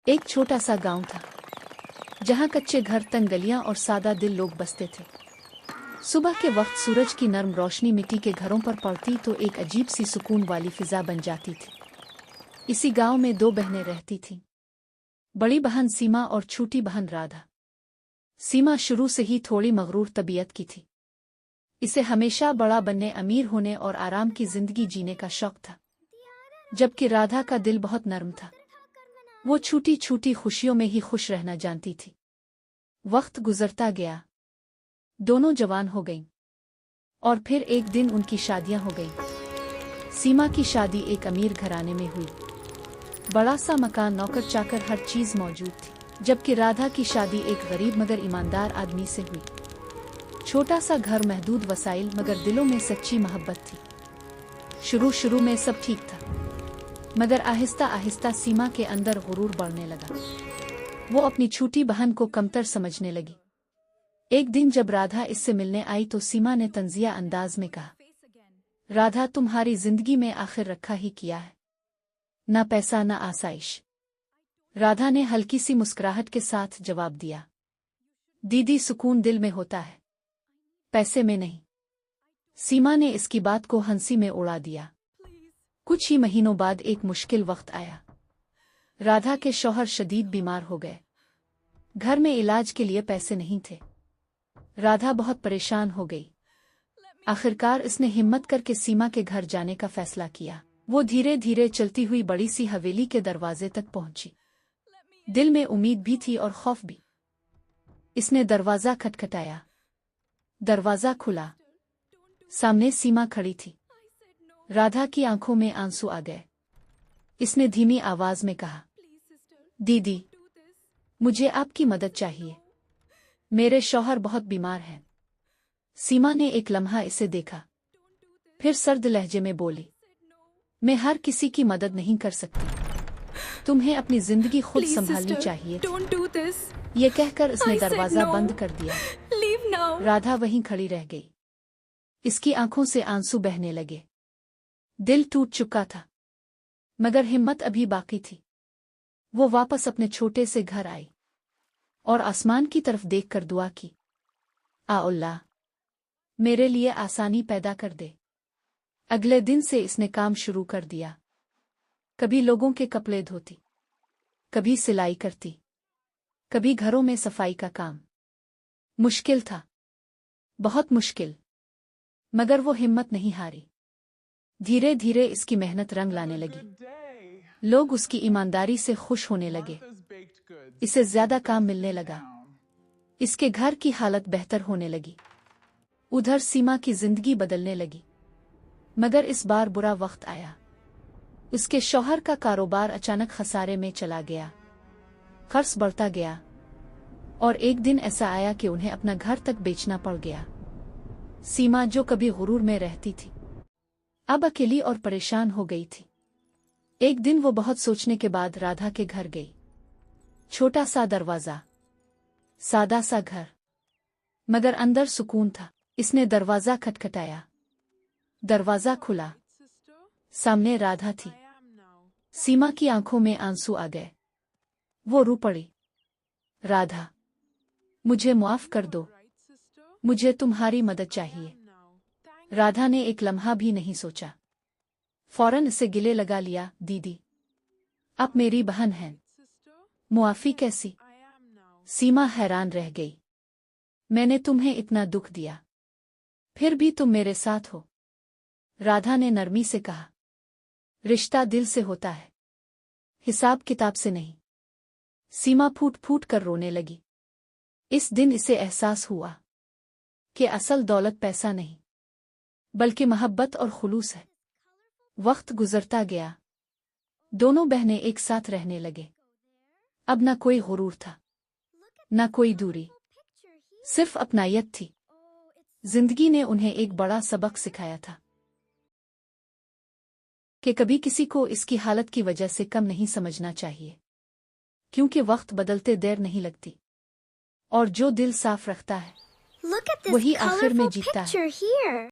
एक छोटा सा गांव था जहां कच्चे घर, तंग गलियां और सादा दिल लोग बसते थे। सुबह के वक्त सूरज की नर्म रोशनी मिट्टी के घरों पर पड़ती तो एक अजीब सी सुकून वाली फिजा बन जाती थी। इसी गांव में दो बहनें रहती थीं, बड़ी बहन सीमा और छोटी बहन राधा। सीमा शुरू से ही थोड़ी मगरूर तबीयत की थी। इसे हमेशा बड़ा बनने, अमीर होने और आराम की जिंदगी जीने का शौक था, जबकि राधा का दिल बहुत नर्म था। वो छोटी छोटी खुशियों में ही खुश रहना जानती थी। वक्त गुजरता गया, दोनों जवान हो गईं और फिर एक दिन उनकी शादियां हो गईं। सीमा की शादी एक अमीर घराने में हुई। बड़ा सा मकान, नौकर चाकर, हर चीज मौजूद थी। जबकि राधा की शादी एक गरीब मगर ईमानदार आदमी से हुई। छोटा सा घर, महदूद वसाइल, मगर दिलों में सच्ची मोहब्बत थी। शुरू में सब ठीक था, मगर आहिस्ता आहिस्ता सीमा के अंदर गुरूर बढ़ने लगा। वो अपनी छोटी बहन को कमतर समझने लगी। एक दिन जब राधा इससे मिलने आई तो सीमा ने तंजिया अंदाज में कहा, राधा, तुम्हारी जिंदगी में आखिर रखा ही किया है, ना पैसा ना आसाइश। राधा ने हल्की सी मुस्कुराहट के साथ जवाब दिया, दीदी, सुकून दिल में होता है, पैसे में नहीं। सीमा ने इसकी बात को हंसी में उड़ा दिया। कुछ ही महीनों बाद एक मुश्किल वक्त आया। राधा के शौहर शदीद बीमार हो गए। घर में इलाज के लिए पैसे नहीं थे। राधा बहुत परेशान हो गई। आखिरकार इसने हिम्मत करके सीमा के घर जाने का फैसला किया। वो धीरे धीरे चलती हुई बड़ी सी हवेली के दरवाजे तक पहुंची। दिल में उम्मीद भी थी और खौफ भी। इसने दरवाजा खटखटाया। दरवाजा खुला। सामने सीमा खड़ी थी। राधा की आंखों में आंसू आ गए। इसने धीमी आवाज में कहा, दीदी, मुझे आपकी मदद चाहिए, मेरे शौहर बहुत बीमार हैं। सीमा ने एक लम्हा इसे देखा, फिर सर्द लहजे में बोली, मैं हर किसी की मदद नहीं कर सकती, तुम्हें अपनी जिंदगी खुद संभालनी चाहिए। ये कहकर इसने दरवाजा बंद कर दिया। राधा वहीं खड़ी रह गई। इसकी आंखों से आंसू बहने लगे। दिल टूट चुका था, मगर हिम्मत अभी बाकी थी। वो वापस अपने छोटे से घर आई और आसमान की तरफ देखकर दुआ की, आ अल्लाह, मेरे लिए आसानी पैदा कर दे। अगले दिन से इसने काम शुरू कर दिया। कभी लोगों के कपड़े धोती, कभी सिलाई करती, कभी घरों में सफाई का काम। मुश्किल था, बहुत मुश्किल, मगर वो हिम्मत नहीं हारी। धीरे धीरे इसकी मेहनत रंग लाने लगी। लोग उसकी ईमानदारी से खुश होने लगे। इसे ज्यादा काम मिलने लगा। इसके घर की हालत बेहतर होने लगी। उधर सीमा की जिंदगी बदलने लगी। मगर इस बार बुरा वक्त आया। उसके शौहर का कारोबार अचानक खसारे में चला गया। खर्च बढ़ता गया और एक दिन ऐसा आया कि उन्हें अपना घर तक बेचना पड़ गया। सीमा, जो कभी गुरूर में रहती थी, अब अकेली और परेशान हो गई थी। एक दिन वो बहुत सोचने के बाद राधा के घर गई। छोटा सा दरवाजा, सादा सा घर, मगर अंदर सुकून था। इसने दरवाजा खटखटाया। दरवाजा खुला। सामने राधा थी। सीमा की आंखों में आंसू आ गए। वो रो पड़ी, राधा, मुझे माफ कर दो, मुझे तुम्हारी मदद चाहिए। राधा ने एक लम्हा भी नहीं सोचा, फौरन इसे गिले लगा लिया, दीदी, आप मेरी बहन हैं, मुआफी कैसी? सीमा हैरान रह गई। मैंने तुम्हें इतना दुख दिया, फिर भी तुम मेरे साथ हो। राधा ने नरमी से कहा, रिश्ता दिल से होता है, हिसाब किताब से नहीं। सीमा फूट फूट कर रोने लगी। इस दिन इसे एहसास हुआ कि असल दौलत पैसा नहीं, बल्कि मोहब्बत और खुलूस है। वक्त गुजरता गया। दोनों बहनें एक साथ रहने लगे। अब न कोई गुरूर था, न कोई दूरी, सिर्फ अपनायत थी। जिंदगी ने उन्हें एक बड़ा सबक सिखाया था कि कभी किसी को इसकी हालत की वजह से कम नहीं समझना चाहिए, क्योंकि वक्त बदलते देर नहीं लगती और जो दिल साफ रखता है वही आखिर में जीतता है।